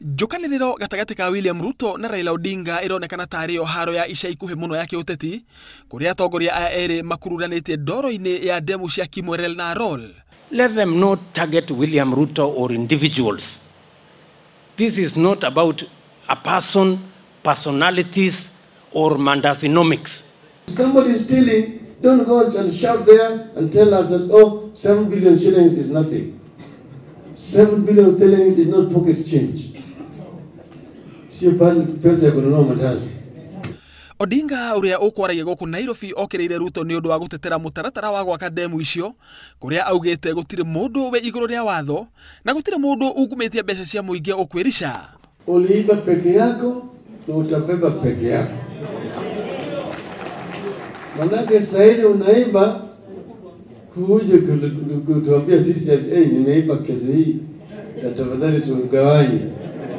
Njukaniriro gatagati ka William Ruto na Raila Odinga ironekana tari o haro ya ica ikuhe muno ya kiuteti kuria atongoria aya eri makururanite ndoro-ini ya ndemu cia Kimwerer na Arror. Let them not target William Ruto or individuals. This is not about a person, personalities, or mandasinomics. Somebody is stealing, don't go and shout there and tell us that, oh, 7 billion shillings is nothing. 7 billion shillings is not pocket change. Odinga uria ukwaragia goku Nairobi okereire Ruto ni undu wa gutetera mutaratara wa gwaka ndemu icio kuria augite gutire mundu we iguru ria watho na gutire mundu ungumitie mbeca cia muingi ukwirisha. Uliiba peke yako na utabeba peke yako. Manake saidi unaiba kuuje kutuambia sisi nimeiba kesi hii, tafadhali tugawanye.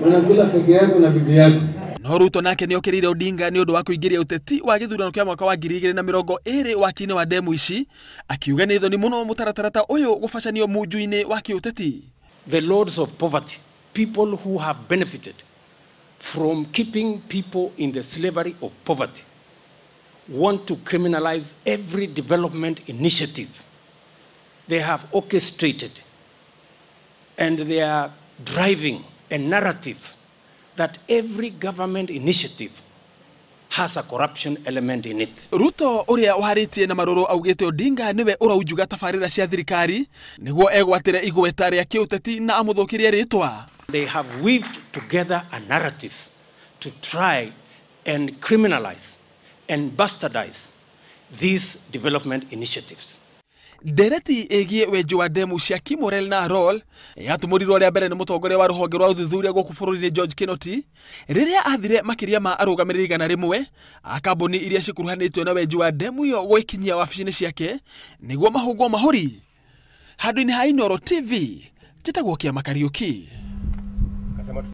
Unakula peke yako na bibi yako. No Ruto nake ni okerire Odinga ni undu wa kuingiria uteti wa githurano kia mwaka wa 2020 waaki-ini wa ndemu ici, akiuga ni thoni muno mutaratarata uyu gufacanio munju-ini wa kiuteti. The lords of poverty, people who have benefited from keeping people in the slavery of poverty, want to criminalize every development initiative they have orchestrated, and they are driving a narrative that every government initiative has a corruption element in it. Ruto uria waharitie na maruru augite Odinga niwe uraujuga tafarira cia thirikari niguo egwatire igweta ria kiuteti na amuthukirie ritwa. They have weaved together a narrative to try and criminalize and bastardize these development initiatives. Dereti iigie wenji wa ndemu cia Kimwerer na Arror yatumurirwo ria mbere ni mutongoria wa ruhonge rwa uthuthuria guku bururi-ini George Kinoti riria athire makiria ma arugamiriri 100 a kambuni iria cikuruhanitio na wenji wa ndemu yo gwikinyia wabici-ini ciake niguo mahungwo mahuri. Handu-ini ha Ndoro TV, njitagwo Kiama Kariuki.